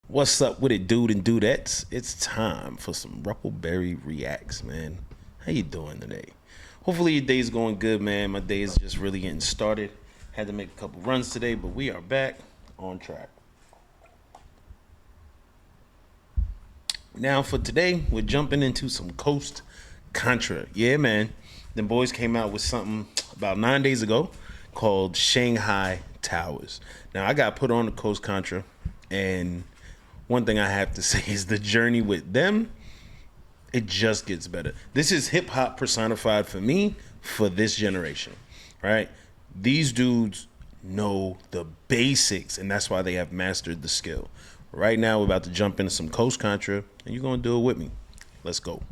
What's up with it, dude and dudettes? It's time for some Ruppleberry reacts, man. How you doing today? Hopefully your day's going good, man. My day is just really getting started. Had to make a couple runs today, but we are back on track. Now for today, we're jumping into some Contra. Yeah, man. Them boys came out with something about 9 days ago called Shanghai Towers. Now I got put on the Contra, and one thing I have to say is the journey with them, it just gets better. This is hip hop personified for me for this generation, right? These dudes know the basics, and that's why they have mastered the skill. Right now, we're about to jump into some Contra, and you're gonna do it with me. Let's go.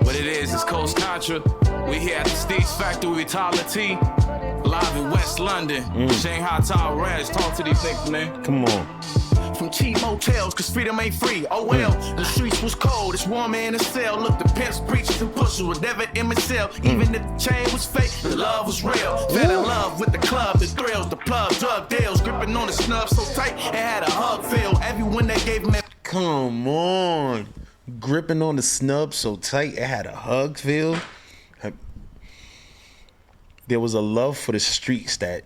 What it is Coast Contra. We here at the Stage Factory with Tyler T. Live in West London. Shanghai Tower Ranch. Talk to these niggas, man. Come on. From cheap motels, cause freedom ain't free. Oh well, the streets was cold, it's warm in a cell. Look, the pimps, preachers, and pushers were never in my cell. Even if the chain was fake, the love was real. Fell in love with the club, the thrills, the plug, drug deals. Gripping on the snub so tight, it had a hug feel. Everyone that gave him that. Come on. Gripping on the snub so tight, it had a hug feel. There was a love for the streets that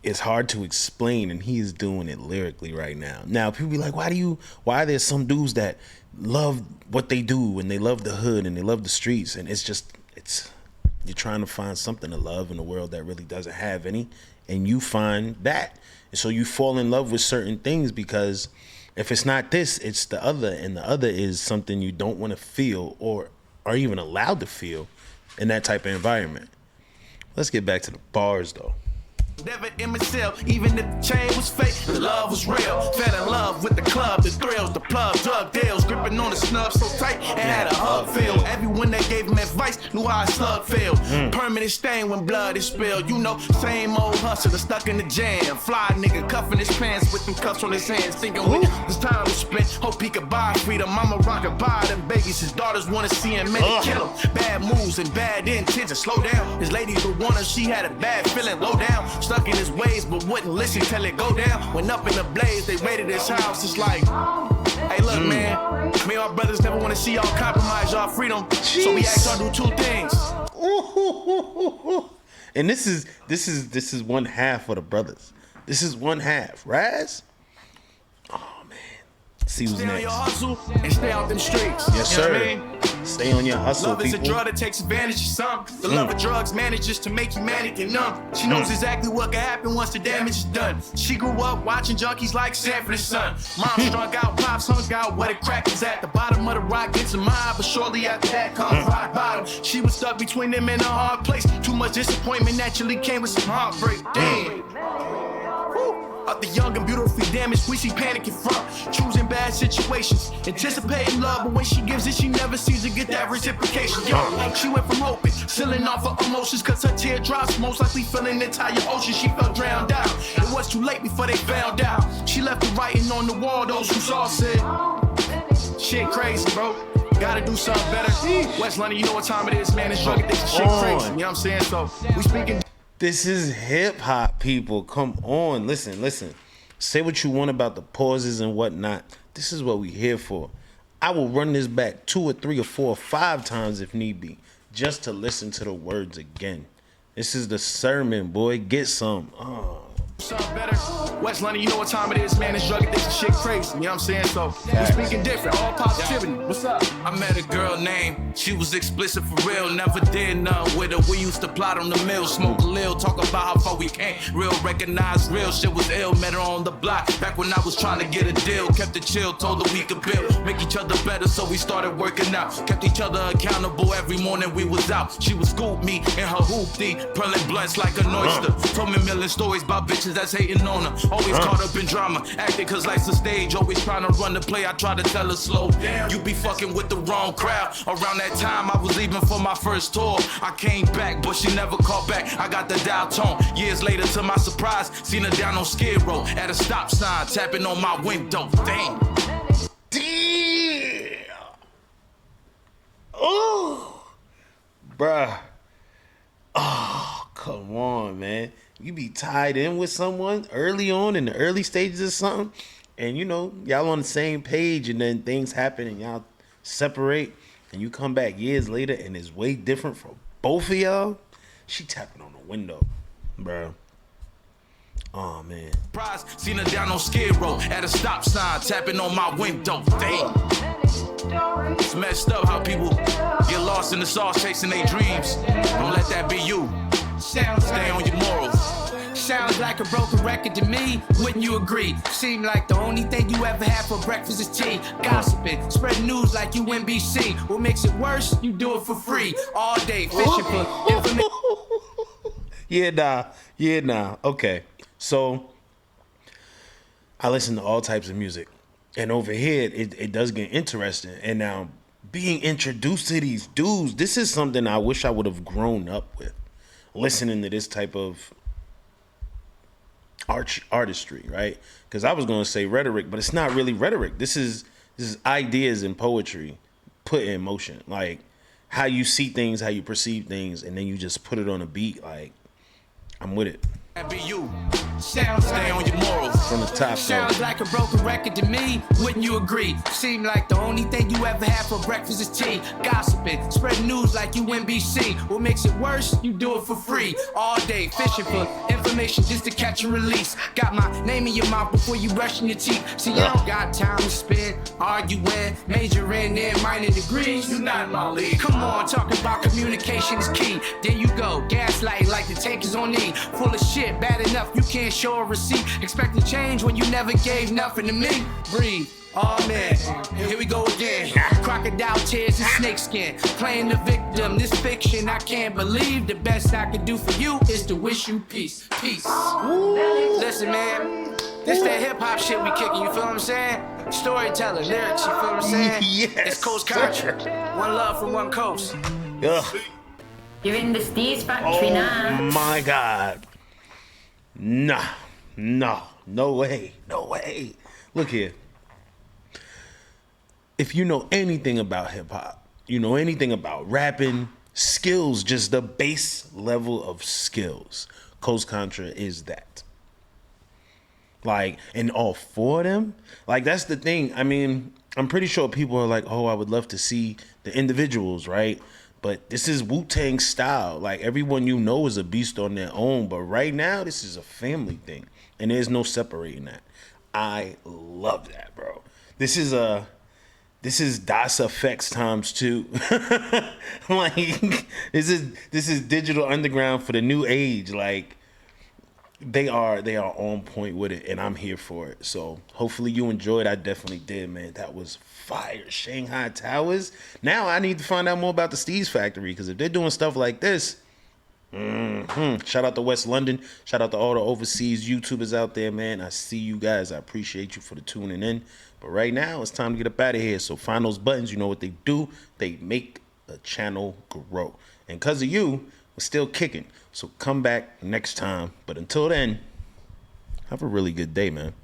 it's hard to explain, and he is doing it lyrically right now. Now, people be like, why are there some dudes that love what they do, and they love the hood, and they love the streets, and you're trying to find something to love in a world that really doesn't have any, and you find that. And so you fall in love with certain things because if it's not this, it's the other, and the other is something you don't want to feel or are even allowed to feel in that type of environment. Let's get back to the bars, though. Never in my cell, even if the chain was fake, the love was real. Fell in love with the club, the thrills, the plug, drug deals. Gripping on the snub so tight, it had a hug feel. Everyone that gave him advice knew how a slug feel. Permanent stain when blood is spilled. You know, same old hustler stuck in the jam. Fly nigga cuffing his pants with them cuffs on his hands. Thinking when his time was spent, hope he could buy freedom. Mama rockin' by them babies, his daughters wanna see him, man, they kill him. Bad moves and bad intentions, slow down. His ladies would want her, she had a bad feeling, low down. Stuck in his ways, but wouldn't listen till it go down. Went up in the blaze, they raided his house. It's like, hey, look, man, me and my brothers never want to see y'all compromise y'all freedom. Jeez. So we ask y'all do two things. And this is one half of the brothers. This is one half. Raz? Oh man. See who's next. Stay on your hustle and stay out them streets. Yes, sir. You know what I mean? Stay on your hustle, love is people. a drug that takes advantage of some. The love of drugs manages to make you manic and numb. She knows exactly what can happen once the damage is done. She grew up watching junkies like Sanford and Son. Mom struck out, pops hung out where the crack is at. The bottom of the rock gets a mind, but shortly after that comes rock bottom. She was stuck between them in a hard place. Too much disappointment naturally came with some heartbreak. Damn. Of the young and beautifully damaged, we see panicking from choosing bad situations, anticipating love, but when she gives it, she never sees to get that reciprocation. Yo, she went from hoping, sealing off her emotions, cause her teardrops most likely filling the entire ocean. She felt drowned out. It was too late before they found out. She left the writing on the wall, those who saw said, shit crazy, bro. Gotta do something better. West London, you know what time it is, man. It's drug addiction, shit crazy. You know what I'm saying? So, we speaking. This is hip hop, people. Come on. Listen. Say what you want about the pauses and whatnot. This is what we here for. I will run this back 2 or 3 or 4 or 5 times if need be, just to listen to the words again. This is the sermon, boy. Get some. Something better. West London, you know what time it is, man. It's drug addiction, shit crazy. You know what I'm saying? So, we speaking different, all positivity. What's up? I met a girl named, she was explicit for real. Never did nothing with her. We used to plot on the mill, smoke a lil, talk about how far we came. Real, recognize real, shit was ill. Met her on the block, back when I was trying to get a deal. Kept it chill, told her we could build, make each other better, so we started working out. Kept each other accountable, every morning we was out. She would scoop me in her hoopty, pearling blunts like an oyster. Told me a million stories about bitches that's hating on her. Always caught up in drama, acting cause life's a stage. Always trying to run the play, I try to tell her slow down. You be fucking with the wrong crowd. Around that time I was leaving for my first tour. I came back but she never called back. I got the dial tone. Years later to my surprise, seen her down on Skid Row at a stop sign, tapping on my window. Damn. Bruh. Oh, come on, man. You be tied in with someone early on in the early stages of something, and you know, y'all on the same page, and then things happen and y'all separate, and you come back years later and it's way different for both of y'all. She tapping on the window, bruh. Oh, man. Seen her down on Skid Row at a stop sign, tapping on my window. Damn. It's messed up how people get lost in the sauce chasing their dreams. Don't let that be you. Stay on your morals. Sounds like a broken record to me, wouldn't you agree? Seem like the only thing you ever had for breakfast is tea. Gossiping, spreading news like you NBC. What makes it worse? You do it for free. All day, fishing for information. Yeah, nah. Okay. So, I listen to all types of music. And over here, it does get interesting. And now, being introduced to these dudes, this is something I wish I would have grown up with. Listening to this type of artistry, right? Because I was going to say rhetoric, but it's not really rhetoric. This is ideas and poetry put in motion. Like, how you see things, how you perceive things, and then you just put it on a beat. Like, I'm with it. Be you. Stay on your morals. From the top, sounds like a broken record to me, wouldn't you agree? Seem like the only thing you ever had for breakfast is tea. Gossiping, spreading news like you NBC. What makes it worse? You do it for free. All day, fishing for information just to catch and release. Got my name in your mouth before you brushing your teeth. See, I don't got time to spend arguing, majoring in minor degrees. You not in my league. Come on, talking about communication is key. There you go, gaslight like the tank is on E. Full of shit. Bad enough, you can't show a receipt. Expecting change when you never gave nothing to me. Breathe. Oh man, here we go again. Crocodile tears and snakeskin. Playing the victim, this fiction I can't believe. The best I can do for you is to wish you peace. Peace. Listen, man, this that hip hop shit we kicking, you feel what I'm saying? Storytelling, lyrics, you feel what I'm saying? Yes. It's Coast Contra. One love from one coast. Ugh. You're in the Steez factory now. Oh my God. No way. Look here. If you know anything about hip hop, you know anything about rapping, skills, just the base level of skills, Coast Contra is that. Like, and all four of them, like, that's the thing. I mean, I'm pretty sure people are like, oh, I would love to see the individuals, right? But this is Wu-Tang style. Like, everyone you know is a beast on their own. But right now, this is a family thing. And there's no separating that. I love that, bro. This is Das Effects times 2. Like, this is Digital Underground for the new age. Like, they are on point with it, and I'm here for it. So hopefully you enjoyed. I definitely did, man. That was fire. Shanghai Towers. Now I need to find out more about the Steez Factory, because if they're doing stuff like this, shout out to West London. Shout out to all the overseas YouTubers out there, man. I see you guys. I appreciate you for the tuning in. But right now, it's time to get up out of here. So find those buttons. You know what they do. They make the channel grow. And because of you, we're still kicking. So come back next time. But until then, have a really good day, man.